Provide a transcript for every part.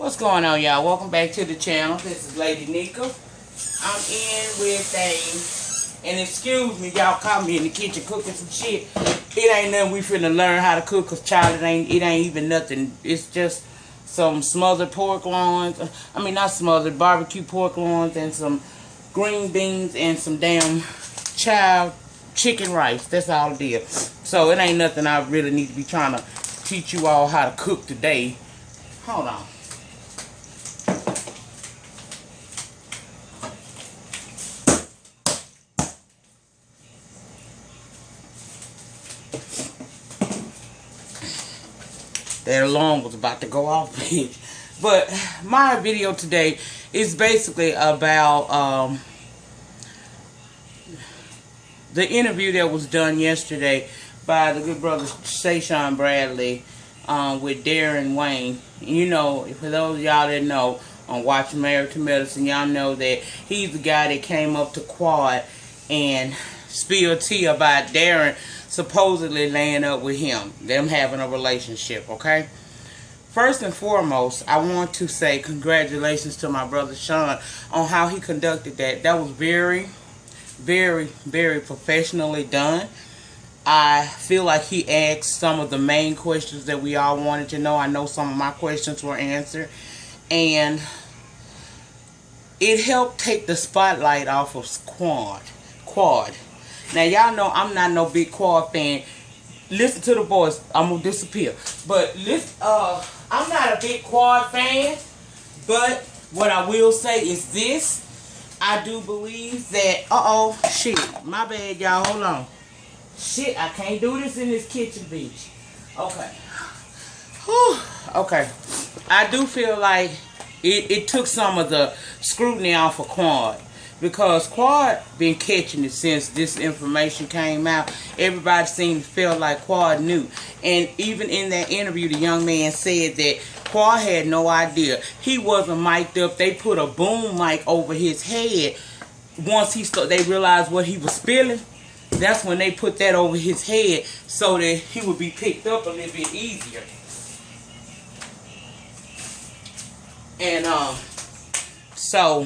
What's going on, y'all? Welcome back to the channel. This is Lady Nika. I'm in with and excuse me, y'all caught me in the kitchen cooking some shit. It ain't nothing we finna learn how to cook, cause child, it ain't even nothing. It's just some smothered pork loins. I mean, not smothered, barbecue pork loins and some green beans and some damn chicken rice. That's all it is. So it ain't nothing I really need to be trying to teach you all how to cook today. Hold on. That alarm was about to go off, bitch. But my video today is basically about the interview that was done yesterday by the good brother Shawn Bradley with Damen Wayne. You know, for those of y'all that know, on Watching Married to Medicine, y'all know that he's the guy that came up to Quad and spilled tea about Darren supposedly laying up with him, them having a relationship. Okay, first and foremost, I want to say congratulations to my brother Shawn on how he conducted that. That was very, very, very professionally done. I feel like he asked some of the main questions that we all wanted to know. I know some of my questions were answered, and it helped take the spotlight off of Quad. Now, y'all know I'm not no big Quad fan. Listen to the voice. I'm going to disappear. But listen, I'm not a big Quad fan. But what I will say is this. I do believe that... shit. My bad, y'all. Hold on. Shit, I can't do this in this kitchen, bitch. Okay. Whew. Okay. I do feel like it took some of the scrutiny off of Quad. Because Quad been catching it since this information came out. Everybody seemed to feel like Quad knew. And even in that interview, the young man said that Quad had no idea. He wasn't mic'd up. They put a boom mic over his head. Once they realized what he was spilling, that's when they put that over his head so that he would be picked up a little bit easier. And so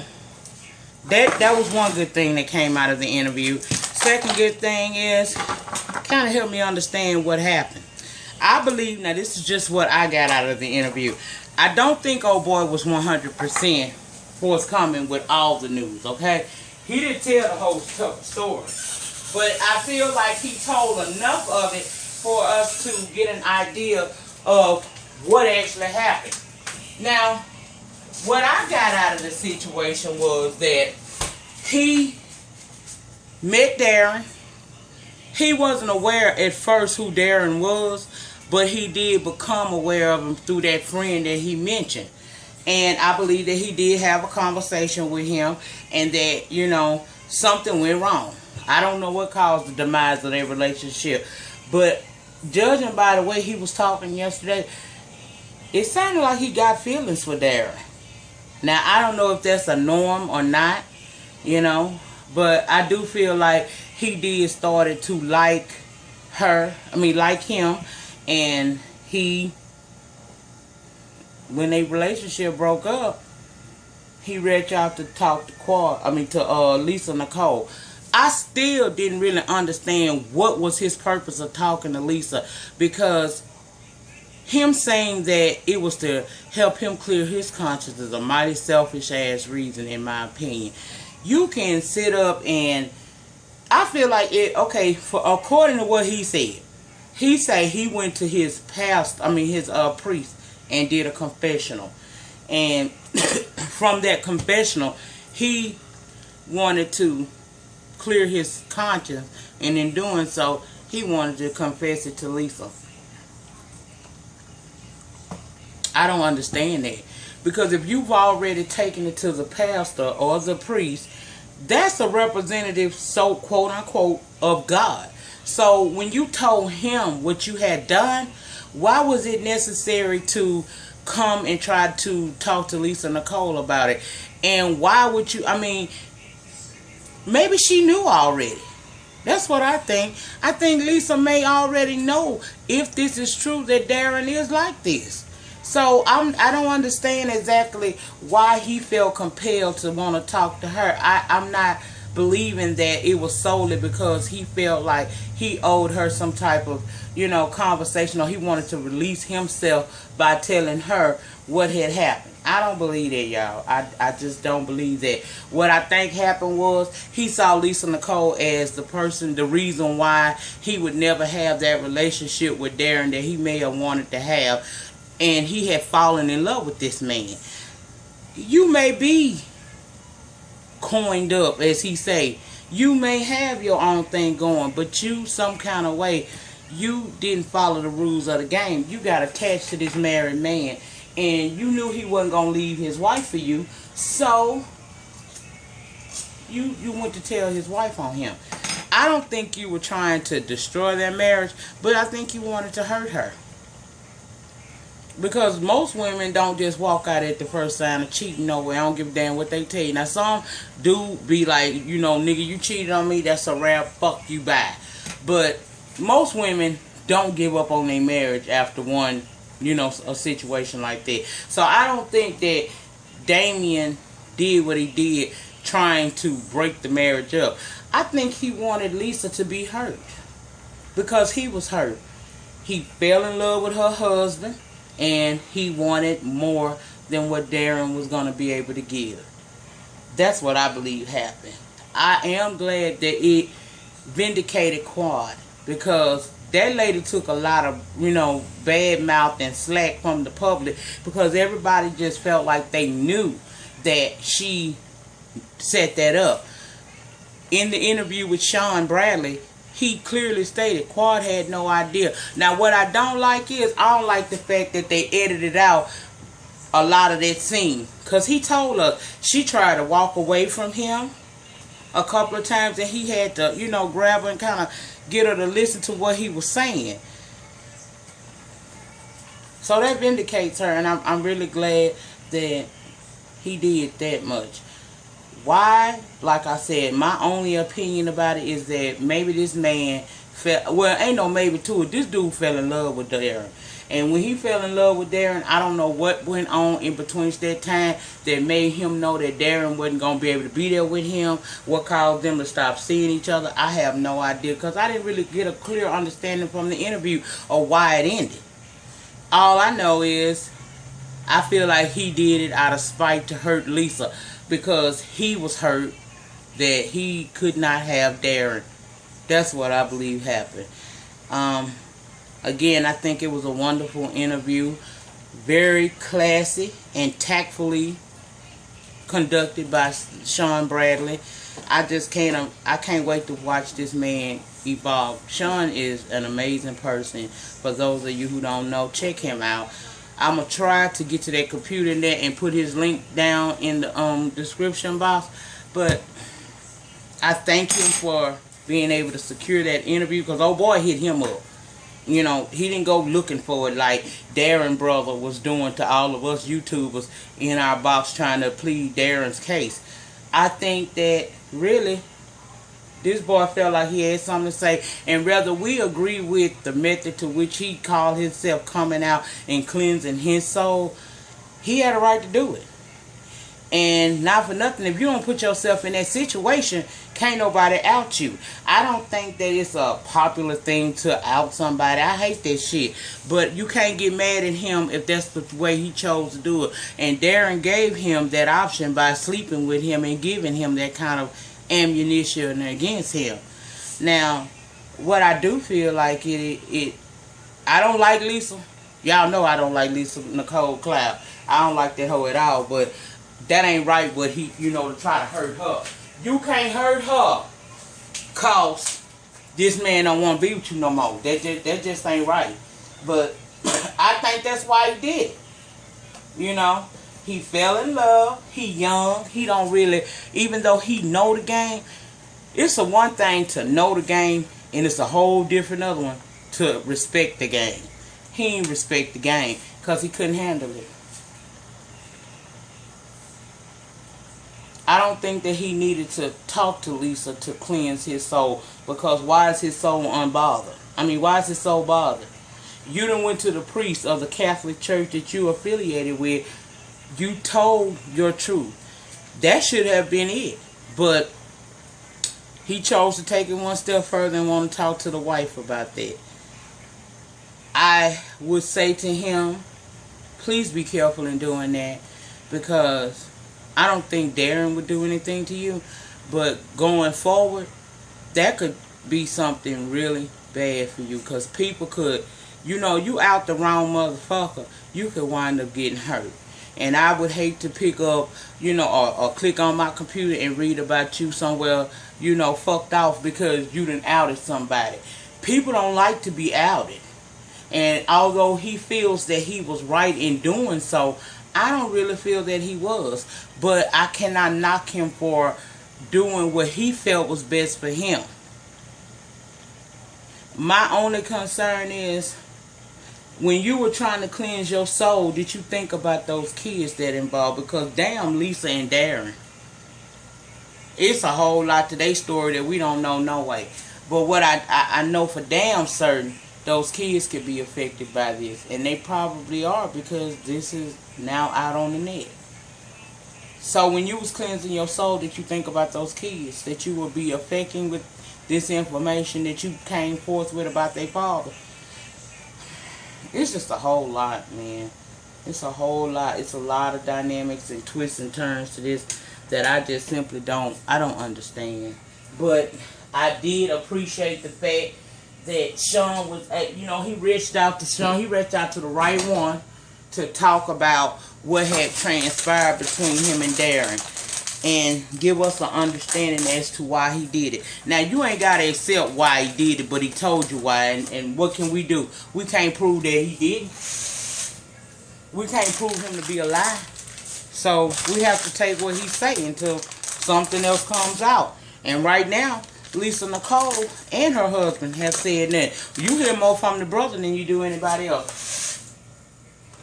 that was one good thing that came out of the interview. Second good thing is, kind of helped me understand what happened. I believe, now this is just what I got out of the interview. I don't think old boy was 100% forthcoming with all the news, okay? He didn't tell the whole story. But I feel like he told enough of it for us to get an idea of what actually happened. Now, what I got out of the situation was that he met Darren. He wasn't aware at first who Darren was, but he did become aware of him through that friend that he mentioned. And I believe that he did have a conversation with him and that, you know, something went wrong. I don't know what caused the demise of their relationship, but judging by the way he was talking yesterday, it sounded like he got feelings for Darren. Now, I don't know if that's a norm or not, you know, but I do feel like he did started to like him, and when their relationship broke up, he reached out to talk to Lisa Nicole. I still didn't really understand what was his purpose of talking to Lisa, because him saying that it was to help him clear his conscience is a mighty selfish ass reason, in my opinion. You can sit up and I feel like it. Okay, according to what he said he went to his priest and did a confessional, and from that confessional he wanted to clear his conscience, and in doing so he wanted to confess it to Lisa. I don't understand that, because if you've already taken it to the pastor or the priest, that's a representative, so quote unquote, of God. So when you told him what you had done, why was it necessary to come and try to talk to Lisa Nicole about it? And why would you, maybe she knew already. That's what I think. I think Lisa may already know if this is true, that Darren is like this. So I don't understand exactly why he felt compelled to want to talk to her. I'm not believing that it was solely because he felt like he owed her some type of, conversation, or he wanted to release himself by telling her what had happened. I don't believe that, y'all. I just don't believe that. What I think happened was he saw Lisa Nicole as the reason why he would never have that relationship with Darren that he may have wanted to have. And he had fallen in love with this man. You may be coined up, as he say. You may have your own thing going, but you, some kind of way, you didn't follow the rules of the game. You got attached to this married man. And you knew he wasn't going to leave his wife for you. So, you went to tell his wife on him. I don't think you were trying to destroy their marriage, but I think you wanted to hurt her. Because most women don't just walk out at the first sign of cheating. No way. I don't give a damn what they tell you. Now, some do be like, nigga, you cheated on me. That's a rap. Fuck you, bye. But most women don't give up on their marriage after one, a situation like that. So I don't think that Damien did what he did trying to break the marriage up. I think he wanted Lisa to be hurt. Because he was hurt. He fell in love with her husband. And he wanted more than what Darren was going to be able to give. That's what I believe happened. I am glad that it vindicated Quad. Because that lady took a lot of, bad mouth and slack from the public. Because everybody just felt like they knew that she set that up. In the interview with Shawn Bradley, he clearly stated Quad had no idea. Now, what I don't like is, I don't like the fact that they edited out a lot of that scene. Because he told us she tried to walk away from him a couple of times, and he had to, grab her and kind of get her to listen to what he was saying. So that vindicates her, and I'm really glad that he did that much. Why? Like I said, my only opinion about it is that maybe this man fell, well, ain't no maybe to it. This dude fell in love with Darren. And when he fell in love with Darren, I don't know what went on in between that time that made him know that Darren wasn't going to be able to be there with him. What caused them to stop seeing each other, I have no idea. Because I didn't really get a clear understanding from the interview of why it ended. All I know is, I feel like he did it out of spite to hurt Lisa. Because he was hurt that he could not have Darren. That's what I believe happened. Again, I think it was a wonderful interview. Very classy and tactfully conducted by Shawn Bradley. I can't wait to watch this man evolve. Shawn is an amazing person. For those of you who don't know, check him out. I'm going to try to get to that computer in there and put his link down in the description box. But I thank him for being able to secure that interview, because oh boy hit him up. He didn't go looking for it like Darren brother was doing to all of us YouTubers in our box trying to plead Darren's case. I think that really this boy felt like he had something to say, and whether we agree with the method to which he called himself coming out and cleansing his soul, he had a right to do it. And not for nothing, if you don't put yourself in that situation, can't nobody out you. I don't think that it's a popular thing to out somebody. I hate that shit. But you can't get mad at him if that's the way he chose to do it. And Darren gave him that option by sleeping with him and giving him that kind of ammunition against him. Now, what I do feel like I don't like Lisa. Y'all know I don't like Lisa Nicole Cloud. I don't like that hoe at all, but that ain't right what he, to try to hurt her. You can't hurt her cause this man don't want to be with you no more. That just ain't right. But I think that's why he did it. He fell in love. He young. He don't really, even though he know the game, it's a one thing to know the game, and it's a whole different other one to respect the game. He didn't respect the game because he couldn't handle it. I don't think that he needed to talk to Lisa to cleanse his soul, because why is his soul unbothered? I mean, why is his soul bothered? You done went to the priest of the Catholic Church that you affiliated with. You told your truth. That should have been it. But he chose to take it one step further and want to talk to the wife about that. I would say to him, please be careful in doing that, because I don't think Darren would do anything to you, but going forward, that could be something really bad for you, because people could, you out the wrong motherfucker, you could wind up getting hurt. And I would hate to pick up, or click on my computer and read about you somewhere, fucked off because you done outed somebody. People don't like to be outed. And although he feels that he was right in doing so, I don't really feel that he was. But I cannot knock him for doing what he felt was best for him. My only concern is, when you were trying to cleanse your soul, did you think about those kids that involved? Because damn Lisa and Darren. It's a whole lot to their story that we don't know no way. But what I know for damn certain, those kids could be affected by this. And they probably are, because this is now out on the net. So when you was cleansing your soul, did you think about those kids that you would be affecting with this information that you came forth with about their father? It's just a whole lot, man. It's a whole lot. It's a lot of dynamics and twists and turns to this that I just simply don't understand. But I did appreciate the fact that Shawn was, he reached out to Shawn. He reached out to the right one to talk about what had transpired between him and Darren, and give us an understanding as to why he did it. Now, you ain't got to accept why he did it, but he told you why. And what can we do? We can't prove that he didn't. We can't prove him to be a lie. So we have to take what he's saying until something else comes out. And right now, Lisa Nicole and her husband have said that you hear more from the brother than you do anybody else.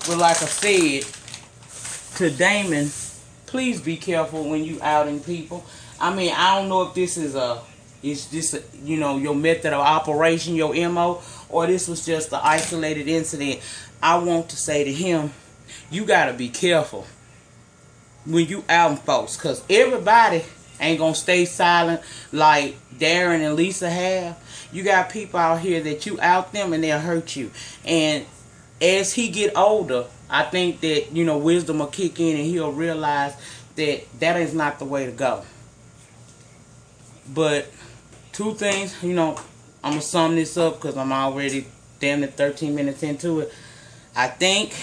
But like I said to Damen, please be careful when you outing people. I mean, I don't know if this is your method of operation, your MO, or this was just an isolated incident. I want to say to him, you gotta be careful when you outing folks, because everybody ain't gonna stay silent like Darren and Lisa have. You got people out here that you out them and they'll hurt you. And as he get older, I think that, wisdom will kick in and he'll realize that that is not the way to go. But two things, I'm going to sum this up because I'm already damn near 13 minutes into it. I think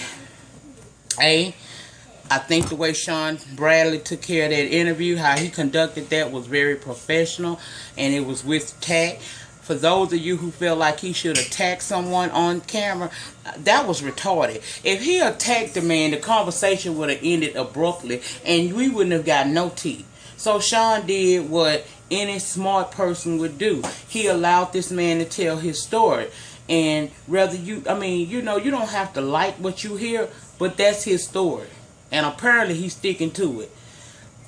the way Shawn Bradley took care of that interview, how he conducted that, was very professional, and it was with tact. For those of you who feel like he should attack someone on camera, that was retarded. If he attacked the man, the conversation would have ended abruptly, and we wouldn't have got no tea. So Shawn did what any smart person would do. He allowed this man to tell his story. And whether you don't have to like what you hear, but that's his story. And apparently he's sticking to it.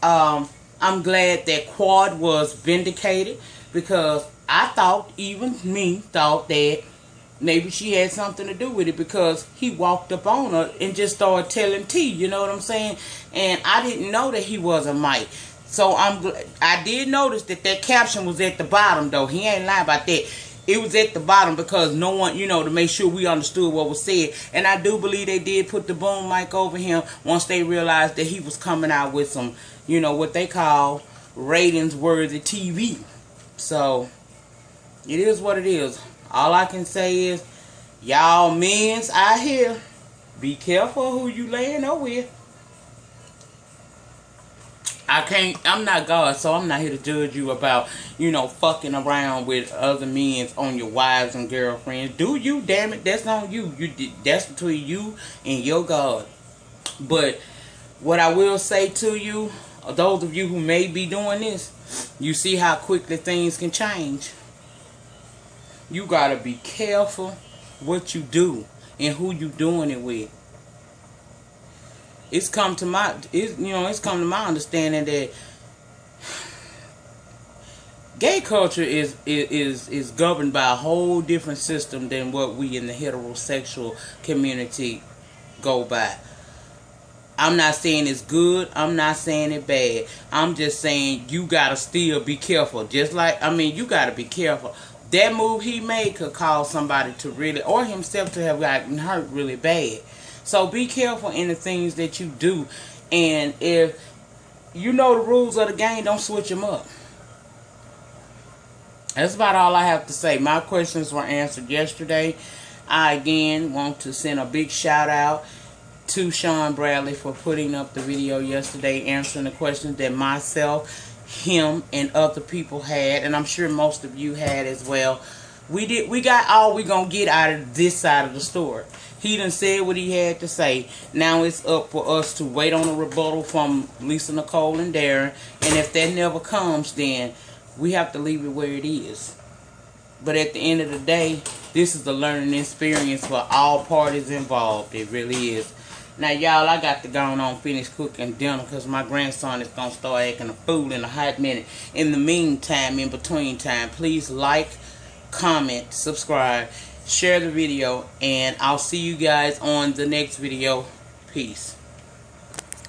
I'm glad that Quad was vindicated, because I thought, even me thought, that maybe she had something to do with it, because he walked up on her and just started telling tea, you know what I'm saying? And I didn't know that he was a Mike. So I did notice that caption was at the bottom, though. He ain't lying about that. It was at the bottom because no one, to make sure we understood what was said. And I do believe they did put the boom mic over him once they realized that he was coming out with some, what they call ratings-worthy TV. So it is what it is. All I can say is, y'all men's out here, be careful who you laying up with. I'm not God, so I'm not here to judge you about, fucking around with other men on your wives and girlfriends. Do you, damn it, that's on you. That's between you and your God. But what I will say to you, those of you who may be doing this, you see how quickly things can change. You gotta be careful what you do and who you doing it with. It's come to my understanding that Gay culture is governed by a whole different system than what we in the heterosexual community go by. I'm not saying it's good. I'm not saying it bad. I'm just saying you gotta still be careful. Just like, I mean, you gotta be careful. That move he made could cause somebody to really, or himself to have gotten hurt really bad. So be careful in the things that you do. And if you know the rules of the game, don't switch them up. That's about all I have to say. My questions were answered yesterday. I again want to send a big shout out to Shawn Bradley for putting up the video yesterday, answering the questions that myself, him, and other people had, and I'm sure most of you had as well. We got all we gonna get out of this side of the story. He done said what he had to say. Now it's up for us to wait on a rebuttal from Lisa Nicole and Darren, and if that never comes, then we have to leave it where it is. But at the end of the day, this is a learning experience for all parties involved. It really is. Now, y'all, I got to go on finish cooking dinner because my grandson is going to start acting a fool in a hot minute. In the meantime, in between time, please like, comment, subscribe, share the video, and I'll see you guys on the next video. Peace.